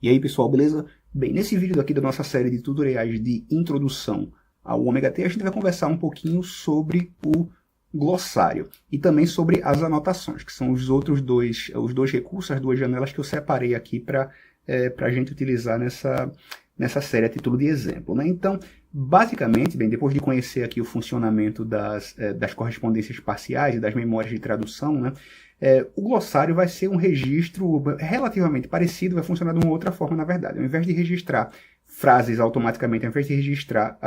E aí pessoal, beleza? Bem, nesse vídeo aqui da nossa série de tutoriais de introdução ao Ômega T, a gente vai conversar um pouquinho sobre o glossário e também sobre as anotações, que são os dois recursos, as duas janelas que eu separei aqui para a gente utilizar nessa série a título de exemplo, né? Então, basicamente, bem, depois de conhecer aqui o funcionamento das correspondências parciais e das memórias de tradução, né? O glossário vai ser um registro relativamente parecido, vai funcionar de uma outra forma, na verdade. Ao invés de registrar frases automaticamente, ao invés de registrar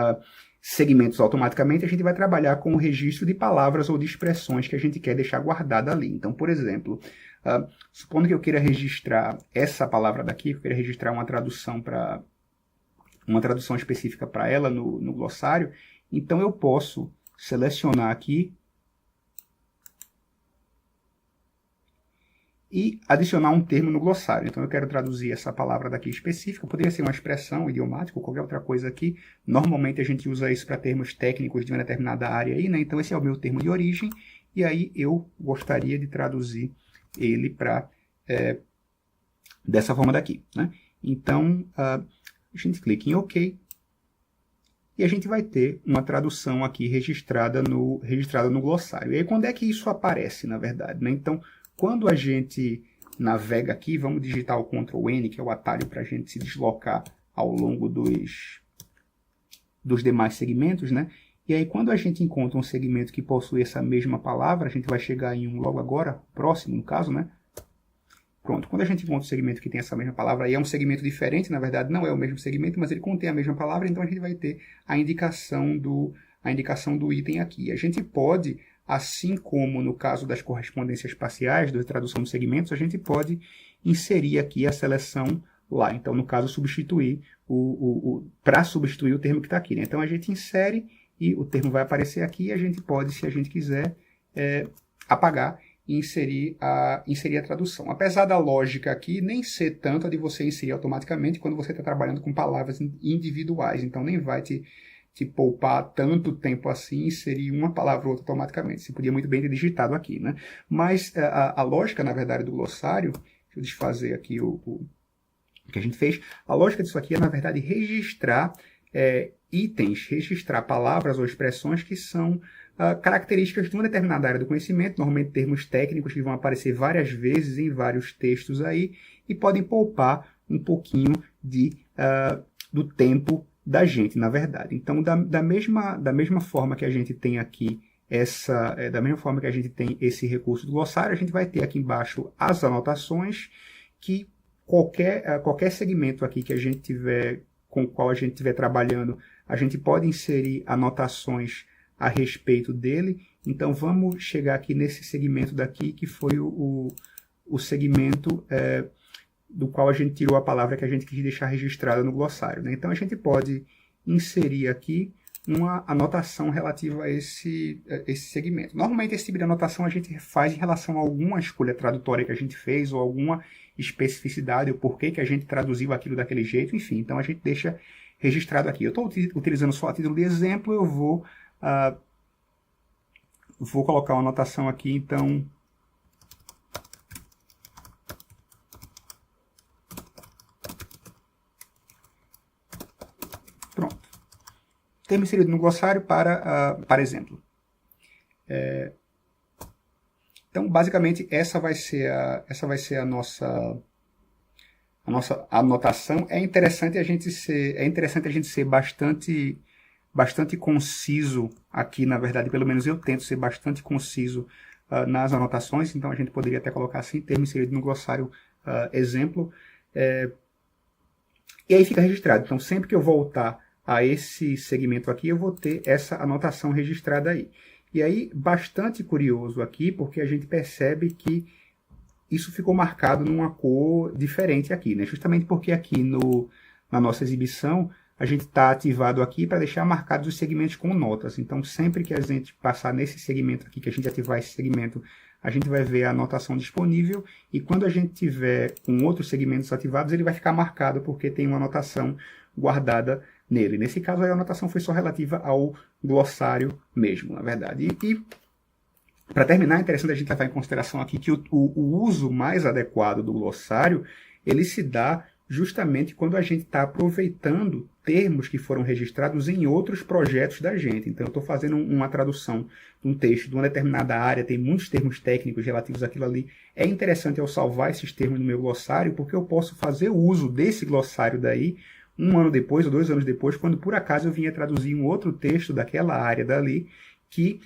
segmentos automaticamente, a gente vai trabalhar com o registro de palavras ou de expressões que a gente quer deixar guardada ali. Então, por exemplo, supondo que eu queira registrar essa palavra daqui, eu queira registrar uma tradução específica para ela no glossário, então eu posso selecionar aqui e adicionar um termo no glossário. Então eu quero traduzir essa palavra daqui específica, poderia ser uma expressão idiomática ou qualquer outra coisa aqui. Normalmente a gente usa isso para termos técnicos de uma determinada área aí, né? Então esse é o meu termo de origem, e aí eu gostaria de traduzir ele para dessa forma daqui, né? Então a gente clica em OK, e a gente vai ter uma tradução aqui registrada no glossário. E aí quando é que isso aparece, na verdade, né? Então, quando a gente navega aqui, vamos digitar o Ctrl N, que é o atalho para a gente se deslocar ao longo dos demais segmentos, né? E aí, quando a gente encontra um segmento que possui essa mesma palavra, a gente vai chegar em um logo agora, próximo no caso, né? Pronto, quando a gente encontra um segmento que tem essa mesma palavra, e é um segmento diferente, na verdade não é o mesmo segmento, mas ele contém a mesma palavra, então a gente vai ter a indicação do item aqui. A gente pode, assim como no caso das correspondências parciais, da tradução de segmentos, a gente pode inserir aqui a seleção lá. Então, no caso, substituir para substituir o termo que está aqui, né? Então, a gente insere e o termo vai aparecer aqui, e a gente pode, se a gente quiser, apagar e inserir a tradução. Apesar da lógica aqui nem ser tanto a de você inserir automaticamente quando você está trabalhando com palavras individuais. Então, nem vai te poupar tanto tempo assim, inserir uma palavra ou outra automaticamente. Você podia muito bem ter digitado aqui, né? Mas a lógica, na verdade, do glossário, deixa eu desfazer aqui o que a gente fez, a lógica disso aqui é, na verdade, registrar itens, registrar palavras ou expressões que são características de uma determinada área do conhecimento, normalmente termos técnicos que vão aparecer várias vezes em vários textos aí, e podem poupar um pouquinho do tempo da gente, na verdade. Então, da mesma forma que a gente tem aqui da mesma forma que a gente tem esse recurso do glossário, a gente vai ter aqui embaixo as anotações, que qualquer segmento aqui que a gente tiver, com o qual a gente estiver trabalhando, a gente pode inserir anotações a respeito dele. Então, vamos chegar aqui nesse segmento daqui, que foi o segmento do qual a gente tirou a palavra que a gente quis deixar registrada no glossário, né? Então, a gente pode inserir aqui uma anotação relativa a esse segmento. Normalmente, esse tipo de anotação a gente faz em relação a alguma escolha tradutória que a gente fez, ou alguma especificidade, ou porquê que a gente traduziu aquilo daquele jeito, enfim. Então, a gente deixa registrado aqui. Eu estou utilizando só a título de exemplo, eu vou colocar uma anotação aqui, então... Pronto. Termo inserido no glossário para exemplo. Então, basicamente, essa vai ser a nossa anotação. É interessante a gente ser bastante conciso aqui, na verdade, pelo menos eu tento ser bastante conciso nas anotações, então a gente poderia até colocar assim, termo inserido no glossário exemplo, e aí fica registrado. Então, sempre que eu voltar a esse segmento aqui, eu vou ter essa anotação registrada aí. E aí, bastante curioso aqui, porque a gente percebe que isso ficou marcado numa cor diferente aqui, né? Justamente porque aqui na nossa exibição, a gente está ativado aqui para deixar marcados os segmentos com notas. Então, sempre que a gente passar nesse segmento aqui, que a gente ativar esse segmento, a gente vai ver a anotação disponível, e quando a gente tiver com outros segmentos ativados, ele vai ficar marcado porque tem uma anotação guardada nele. Nesse caso, a anotação foi só relativa ao glossário mesmo, na verdade. E para terminar, é interessante a gente levar em consideração aqui que o uso mais adequado do glossário, ele se dá justamente quando a gente está aproveitando termos que foram registrados em outros projetos da gente. Então, eu estou fazendo uma tradução de um texto de uma determinada área, tem muitos termos técnicos relativos àquilo ali. É interessante eu salvar esses termos no meu glossário, porque eu posso fazer uso desse glossário daí 1 ano depois ou 2 anos depois, quando por acaso eu vinha traduzir um outro texto daquela área dali que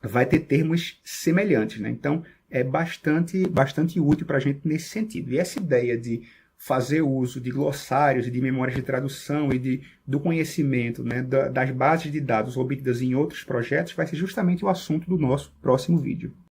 vai ter termos semelhantes, né? Então, é bastante útil para a gente nesse sentido. E essa ideia de fazer uso de glossários e de memórias de tradução e do conhecimento, né, das bases de dados obtidas em outros projetos vai ser justamente o assunto do nosso próximo vídeo.